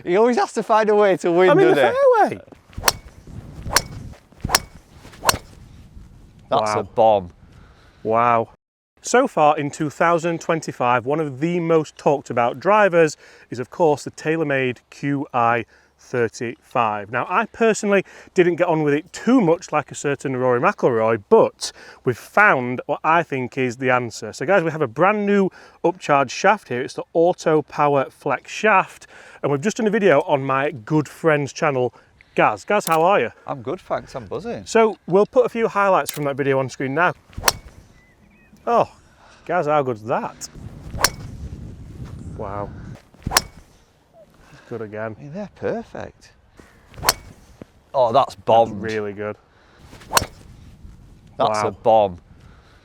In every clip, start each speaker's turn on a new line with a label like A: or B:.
A: He always has to find a way to win,
B: I'm in the
A: doesn't he?
B: fairway.
A: That's
B: Wow.
A: a bomb.
B: Wow. So far in 2025, one of the most talked about drivers is of course the TaylorMade QI35. Now I personally didn't get on with it too much like a certain Rory McIlroy, but we've found what I think is the answer. So guys, we have a brand new upcharged shaft here. It's the Autopower Flex shaft, and we've just done a video on my good friend's channel, Gaz. Gaz, how are you?
A: I'm good, thanks. I'm buzzing.
B: So we'll put a few highlights from that video on screen now. Oh, Gaz, how good's that? Wow. Good again.
A: I mean, they're perfect. Oh, that's bombed.
B: That's really good.
A: That's
B: Wow.
A: a bomb.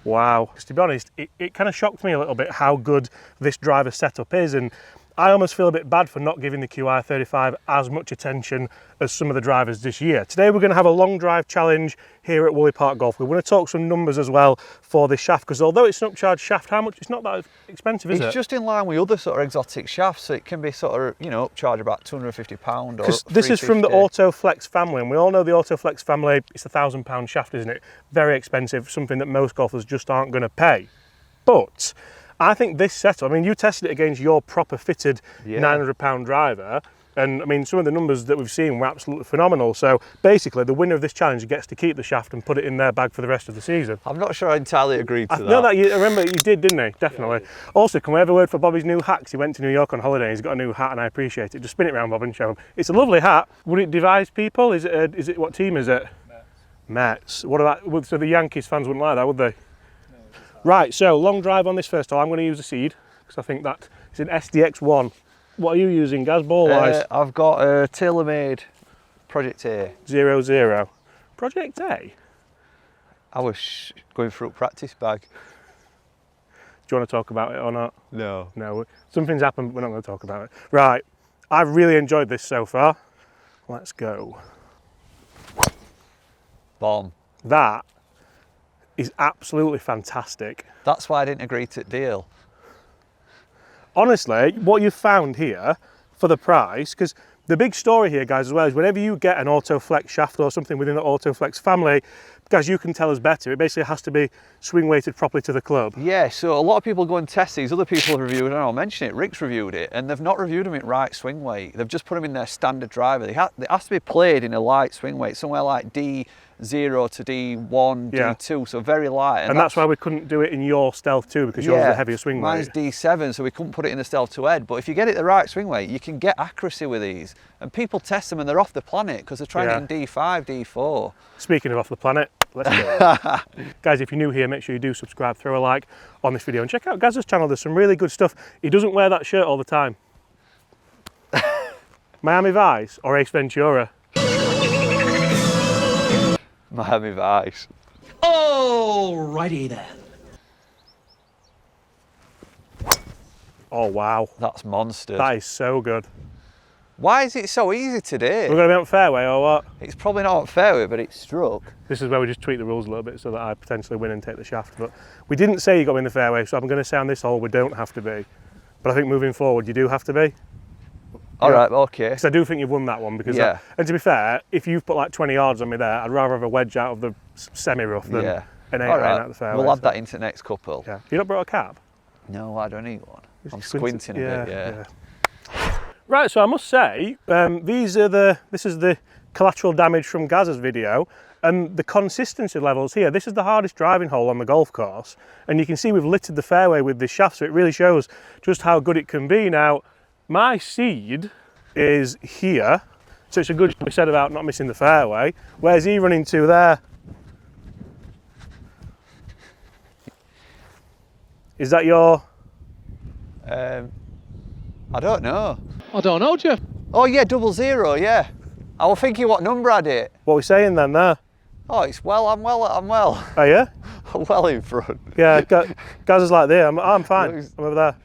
B: Wow. To be honest, it kind of shocked me a little bit how good this driver setup is, and I almost feel a bit bad for not giving the QI35 as much attention as some of the drivers this year. Today we're going to have a long drive challenge here at Woolley Park Golf. We want to talk some numbers as well for this shaft, because although it's an upcharged shaft, how much? It's not that expensive, is it?
A: It's just in line with other sort of exotic shafts, so it can be sort of, you know, upcharged about £250 or
B: Because this is from the Autoflex family, and we all know the Autoflex family, it's a £1,000 shaft, isn't it? Very expensive, something that most golfers just aren't going to pay. But I think this setup, I mean, you tested it against your proper fitted £900 driver, and I mean, some of the numbers that we've seen were absolutely phenomenal. So basically, the winner of this challenge gets to keep the shaft and put it in their bag for the rest of the season.
A: I'm not sure I entirely agreed to that.
B: No, I remember you did, didn't he? Definitely. Yeah, also, can we have a word for Bobby's new hat? 'Cause he went to New York on holiday, he's got a new hat, and I appreciate it. Just spin it around, Bob, and show him. It's a lovely hat. Would it devise people? Is it what team is it? Mets. What about, so the Yankees fans wouldn't like that, would they? Right, so long drive on this first hole. I'm going to use a seed because I think that it's an SDX1. What are you using, Gaz, ball-wise?
A: I've got a TaylorMade Project A.
B: 00. Project A?
A: I was going through a practice bag.
B: Do you want to talk about it or not?
A: No.
B: No, something's happened, but we're not going to talk about it. Right, I've really enjoyed this so far. Let's go.
A: Bomb.
B: That is absolutely fantastic.
A: That's why I didn't agree to the deal.
B: Honestly, what you've found here for the price, because the big story here, guys, as well, is whenever you get an Autoflex shaft or something within the Autoflex family, guys, you can tell us better. It basically has to be swing weighted properly to the club.
A: Yeah, so a lot of people go and test these. Other people have reviewed, and I'll mention it, Rick's reviewed it, and they've not reviewed them in right swing weight. They've just put them in their standard driver. They have to be played in a light swing weight, somewhere like D0 to D1,
B: Yeah.
A: D2, so very light.
B: And that's why we couldn't do it in your Stealth 2, because yours is a heavier swing weight.
A: Mine's D7, so we couldn't put it in the Stealth 2 head. But if you get it the right swing weight, you can get accuracy with these. And people test them and they're off the planet because they're trying it in D5, D4.
B: Speaking of off the planet, let's go. Guys, if you're new here, make sure you do subscribe, throw a like on this video, and check out Gaz's channel. There's some really good stuff. He doesn't wear that shirt all the time. Miami Vice or Ace Ventura?
A: Miami Vice.
C: Alrighty then.
B: Oh wow,
A: That's monster.
B: that is so good.
A: Why is it so easy today?
B: We're going to be on fairway or what?
A: It's probably not on fairway, but it's struck.
B: This is where we just tweak the rules a little bit so that I potentially win and take the shaft. But we didn't say you got in the fairway, so I'm going to say on this hole we don't have to be. But I think moving forward you do have to be.
A: All right, okay.
B: Because I do think you've won that one. Because and to be fair, if you've put like 20 yards on me there, I'd rather have a wedge out of the semi-rough than an 8 iron out of the fairway.
A: We'll add that into the next couple.
B: Yeah. You not brought a cap?
A: No, I don't need one. I'm squinting a bit, yeah.
B: Right, so I must say, this is the collateral damage from Gaz's video, and the consistency levels here. This is the hardest driving hole on the golf course, and you can see we've littered the fairway with this shaft, so it really shows just how good it can be. Now, my seed is here, so it's a good job we said about not missing the fairway. Where's he running to there? Is that your...
A: I don't know.
C: I don't know, Jeff.
A: Oh yeah, 00, yeah. I was thinking what number I did.
B: What are we saying then there?
A: Oh, it's well, I'm well.
B: Oh yeah?
A: I'm well in front.
B: Yeah, Gaz is like there. I'm fine. I'm over there.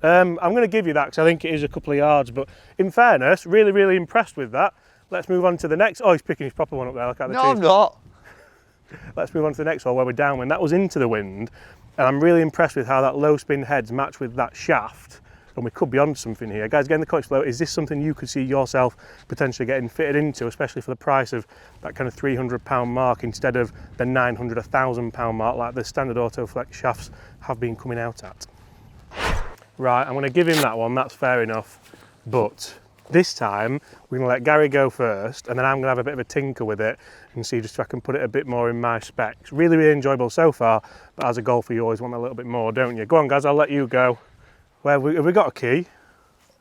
B: I'm going to give you that because I think it is a couple of yards, but in fairness, really, really impressed with that. Let's move on to the next. Oh, he's picking his proper one up there. Look at the
A: No,
B: teeth.
A: I'm not.
B: Let's move on to the next hole where we're downwind. That was into the wind, and I'm really impressed with how that low spin heads match with that shaft. and we could be on something here. Guys, get in the comments below, is this something you could see yourself potentially getting fitted into, especially for the price of that kind of £300 mark instead of the £900, £1,000 mark like the standard Autoflex shafts have been coming out at? Right, I'm going to give him that one, that's fair enough, but this time we're going to let Gary go first, and then I'm going to have a bit of a tinker with it and see just if I can put it a bit more in my specs. Really, really enjoyable so far, but as a golfer you always want a little bit more, don't you? Go on guys, I'll let you go. Have we got a key?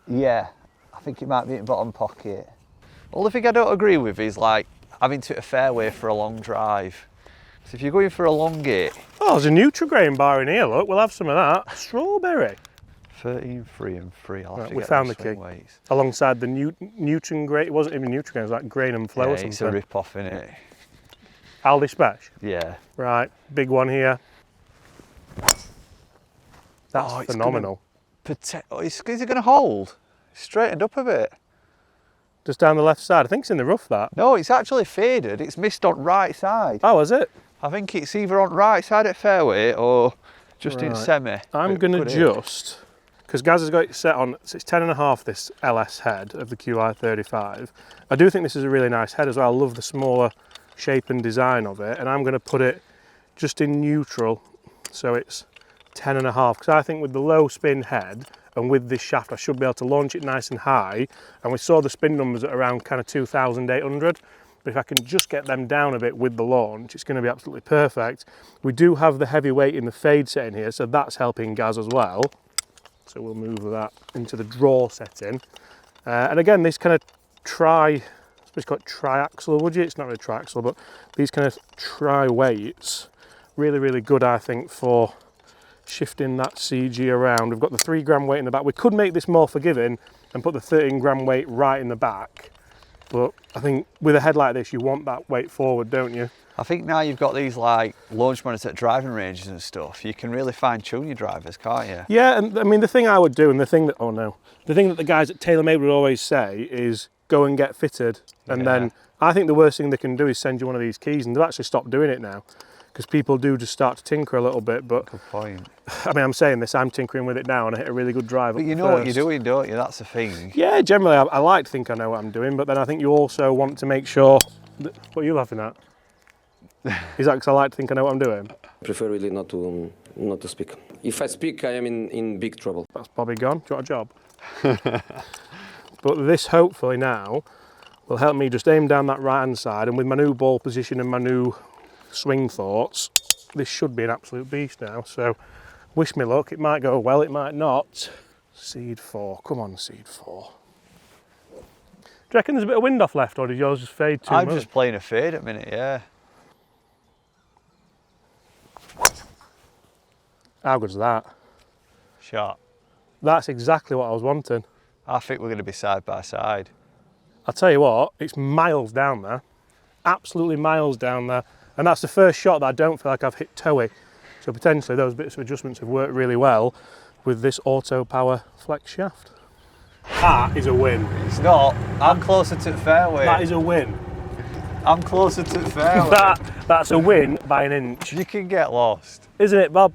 A: Yeah, I think it might be in the bottom pocket. Well, the thing I don't agree with is like having to hit a fairway for a long drive. So if you're going for a long gate...
B: Oh, there's a Nutrigrain bar in here, look, we'll have some of that. Strawberry.
A: 13, 3 and 3, I'll have
B: Right,
A: to
B: we
A: get
B: found
A: those
B: the key.
A: swing weights.
B: Alongside the Nutrigrain, it wasn't even Nutrigrain, it was like Grain and Flow or
A: Yeah,
B: something.
A: it's a rip-off, innit?
B: Aldi Special.
A: Yeah.
B: Right, big one here. That's
A: Oh, it's
B: phenomenal.
A: Is it going to hold? Straightened up a bit.
B: Just down the left side, I think it's in the rough that.
A: No, it's actually faded. It's missed on right side.
B: Oh, is it?
A: I think it's either on right side at fairway or just in
B: Right.
A: semi.
B: I'm
A: But
B: going to
A: good hit.
B: just, because Gaz has got it set on, so it's 10.5 this LS head of the QI35. I do think this is a really nice head as well. I love the smaller shape and design of it, and I'm going to put it just in neutral, so it's 10.5, because I think with the low spin head and with this shaft I should be able to launch it nice and high, and we saw the spin numbers at around kind of 2,800, but if I can just get them down a bit with the launch, it's going to be absolutely perfect. We do have the heavy weight in the fade setting here, so that's helping Gaz as well. So we'll move that into the draw setting. And again, this kind of it's called triaxle, would you? It's not really triaxle, but these kind of tri-weights, really, really good, I think, for shifting that CG around. We've got the 3 gram weight in the back. We could make this more forgiving and put the 13 gram weight right in the back, but I think with a head like this, you want that weight forward, don't you?
A: I think now you've got these like launch monitors at driving ranges and stuff, you can really fine tune your drivers, can't you?
B: Yeah, and I mean, the thing I would do, and the thing that, the thing that the guys at TaylorMade would always say is go and get fitted. And then I think the worst thing they can do is send you one of these keys, and they've actually stopped doing it now, because people do just start to tinker a little bit. But
A: Good point.
B: I mean, I'm saying this, I'm tinkering with it now and I hit a really good drive.
A: But
B: up
A: you know
B: first.
A: what you're doing, don't you? That's the thing.
B: Yeah, generally I like to think I know what I'm doing, but then I think you also want to make sure that, what are you laughing at? Is that because I like to think I know what I'm doing?
D: Prefer really not to speak. If I speak, I am in big trouble.
B: That's Bobby gone. Do you want a job? But this hopefully now will help me just aim down that right hand side, and with my new ball position and my new swing thoughts, this should be an absolute beast now. So wish me luck. It might go well, it might not. Seed 4, come on seed 4. Do you reckon there's a bit of wind off left, or did yours just fade too much?
A: I'm just playing a fade at the minute, yeah.
B: How good's that?
A: Sharp.
B: That's exactly what I was wanting.
A: I think we're going to be side by side.
B: I'll tell you what, it's miles down there. Absolutely miles down there. And that's the first shot that I don't feel like I've hit toey. So potentially those bits of adjustments have worked really well with this Autopower Flex shaft. That is a win.
A: It's not. I'm closer to the fairway.
B: That is a win.
A: I'm closer to the fairway.
B: That's a win by an inch.
A: You can get lost.
B: Isn't it, Bob?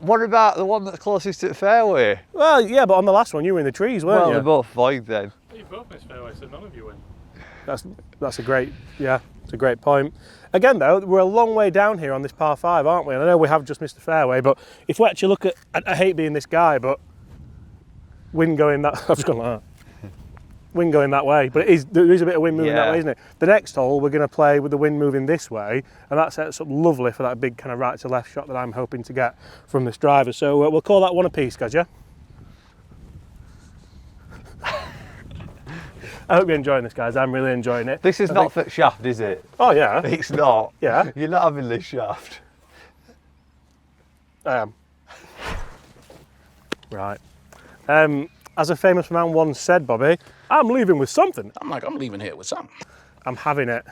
A: What about the one that's closest to the fairway?
B: Well, yeah, but on the last one you were in the trees, weren't
A: Well,
B: you?
A: they're both void then.
B: You both missed fairway, so none of you win. That's a great, yeah, it's a great point. Again though, we're a long way down here on this par 5, aren't we? And I know we have just missed the fairway, but if we actually look at, I hate being this guy, but wind going that, I've just gone like that. Wind going that way, but there is a bit of wind moving that way, isn't it? The next hole we're going to play with the wind moving this way, and that sets up lovely for that big kind of right to left shot that I'm hoping to get from this driver. So we'll call that one apiece, guys, yeah? I hope you're enjoying this, guys. I'm really enjoying it.
A: This is not for shaft, is it?
B: Oh yeah,
A: It's not.
B: Yeah.
A: You're not having this shaft.
B: I am. Right. As a famous man once said, Bobby, I'm leaving with something.
C: I'm leaving here with something.
B: I'm having it.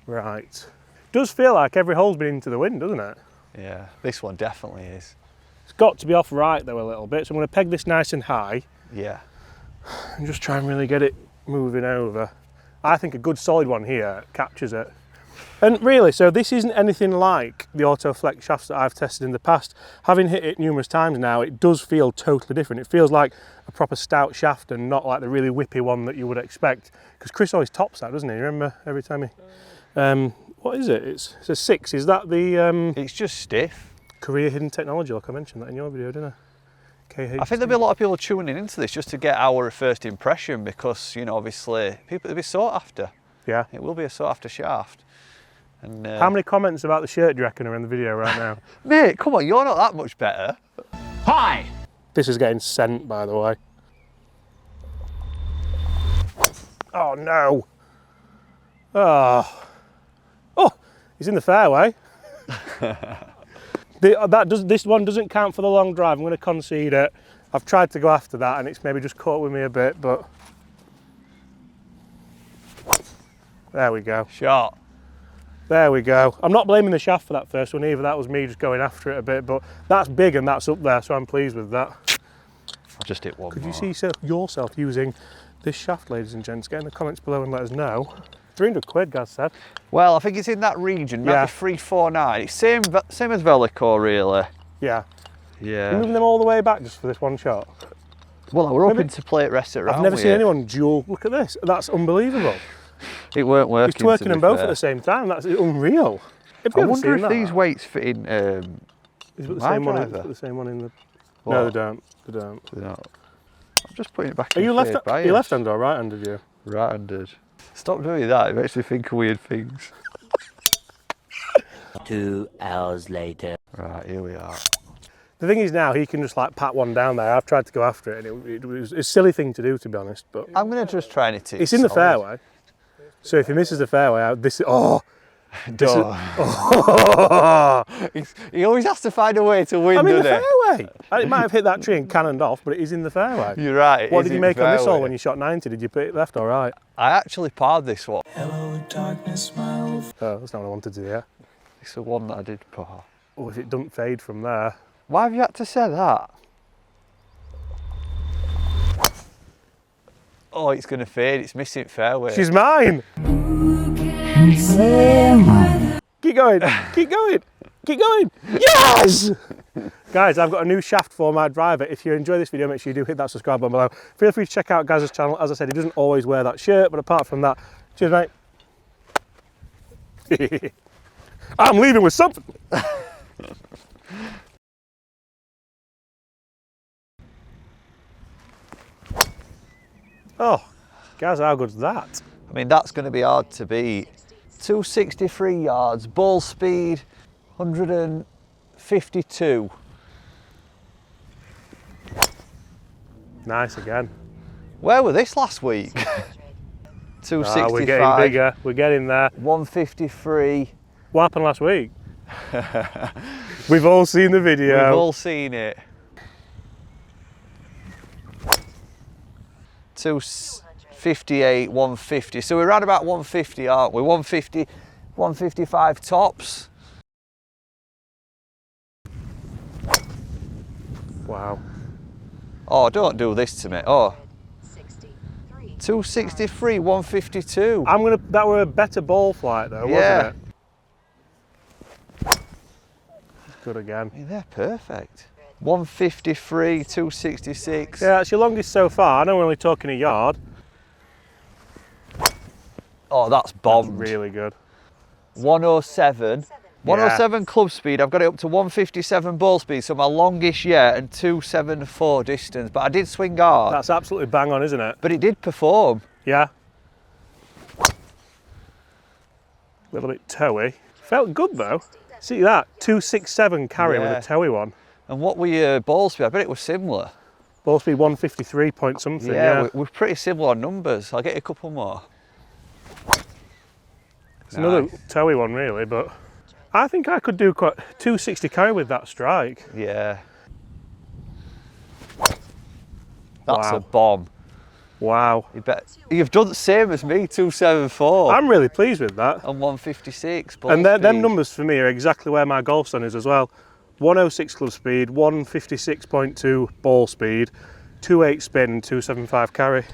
B: Right. Does feel like every hole's been into the wind, doesn't it?
A: Yeah, this one definitely is.
B: It's got to be off right though a little bit, so I'm going to peg this nice and high
A: Yeah.
B: and just try and really get it moving over. I think a good solid one here captures it. And really, so this isn't anything like the Autoflex shafts that I've tested in the past. Having hit it numerous times now, it does feel totally different. It feels like a proper stout shaft and not like the really whippy one that you would expect. Because Chris always tops that, doesn't he? Remember every time he... what is it? It's a 6. Is that the...
A: It's just stiff.
B: Korea hidden technology, like I mentioned that in your video, didn't I?
A: I think there'll be a lot of people tuning into this just to get our first impression because, you know, obviously, people will be sought after.
B: Yeah.
A: It will be a sought after shaft. And,
B: how many comments about the shirt do you reckon are in the video right now?
A: Mate, come on, you're not that much better.
C: Hi!
B: This is getting sent, by the way. Oh, no. Oh, he's in the fairway. This one doesn't count for the long drive. I'm going to concede it. I've tried to go after that and it's maybe just caught with me a bit, but there we go.
A: Shot.
B: There we go. I'm not blaming the shaft for that first one either. That was me just going after it a bit, but that's big and that's up there, so I'm pleased with that.
A: I've just hit one
B: Could
A: more.
B: you see yourself using this shaft, ladies and gents? Get in the comments below and let us know. 300 quid, Gaz said.
A: Well, I think it's in that region, maybe
B: Yeah.
A: 349. It's same as Velico, really.
B: Yeah.
A: Yeah.
B: You're moving them all the way back just for this one shot?
A: Well, we're hoping
B: Maybe-
A: to play it rest it round.
B: I've never
A: with
B: seen
A: it.
B: anyone dual. Look at this. That's unbelievable.
A: It weren't working.
B: He's twerking
A: to
B: them
A: be
B: both
A: fair.
B: at the same time. That's unreal. Have
A: I
B: you ever
A: wonder
B: seen
A: if
B: that?
A: these weights fit in.
B: He's put the
A: my
B: same one in.
A: driver.
B: Put the same one in the.
A: What?
B: No, they don't. They don't.
A: No. I'm just putting it back
B: Are
A: in.
B: you
A: third
B: Are
A: bias.
B: you left-handed or right-handed? You.
A: Right-handed. Stop doing that. It makes me think of weird things.
E: 2 hours later.
A: Right, here we are.
B: The thing is now he can just like pat one down there. I've tried to go after it and it was a silly thing to do, to be honest. But
A: I'm going to just try and hit it.
B: it's in the
A: solid.
B: fairway. So if he misses the fairway, this is
A: He always has to find a way to win,
B: I'm in the
A: doesn't he?
B: fairway. It might have hit that tree and cannoned off, but it is in the fairway.
A: You're right. it
B: What
A: is
B: did you
A: in
B: make on this hole
A: fairway.
B: when you shot 90? Did you put it left or right?
A: I actually parred this one.
B: Oh, that's not what I wanted to do, yeah.
A: It's the one that I did par.
B: Oh, if it doesn't fade from there.
A: Why have you had to say that? Oh, it's going to fade. It's missing fairway.
B: She's mine! Keep going, keep going, keep going. Yes! Guys, I've got a new shaft for my driver. If you enjoy this video, make sure you do hit that subscribe button below. Feel free to check out Gaz's channel. As I said, he doesn't always wear that shirt, but apart from that, cheers, mate. I'm leaving with something. Oh, Gaz, how good's that?
A: I mean, that's going to be hard to beat. 263 yards, ball speed 152.
B: Nice again.
A: Where were this last week? 265.
B: We're getting bigger, we're getting there.
A: 153.
B: What happened last week? We've all seen the video.
A: We've all seen it. 258, 150. So we're around about 150, aren't we? 150, 155 tops.
B: Wow.
A: Oh, don't do this to me. Oh. 263, 152.
B: That were a better ball flight though,
A: Yeah.
B: wasn't it? Good again.
A: I mean, they're perfect. 153, 266.
B: Yeah, that's your longest so far. I know we're only talking a yard.
A: Oh, that's bombed.
B: Really good.
A: 107. 107 club speed. I've got it up to 157 ball speed, so my longest yet, and 274 distance. But I did swing hard.
B: That's absolutely bang on, isn't it?
A: But it did perform.
B: Yeah. A little bit toey. Felt good though. See that? 267 carry
A: Yeah.
B: with a toey one.
A: And what were your ball speed? I bet it was similar.
B: Ball speed 153 point something. Yeah.
A: We're pretty similar on numbers. I'll get a couple more.
B: It's another
A: Nice.
B: toey one really, but I think I could do quite 260 carry with that strike.
A: Yeah. That's
B: Wow.
A: a bomb.
B: Wow.
A: You've done the same as me, 274
B: I'm really pleased with that.
A: and 156 ball
B: And them
A: speed.
B: numbers for me are exactly where my golf on is as well. 106 club speed, 156.2 ball speed, 28 spin, 275 carry.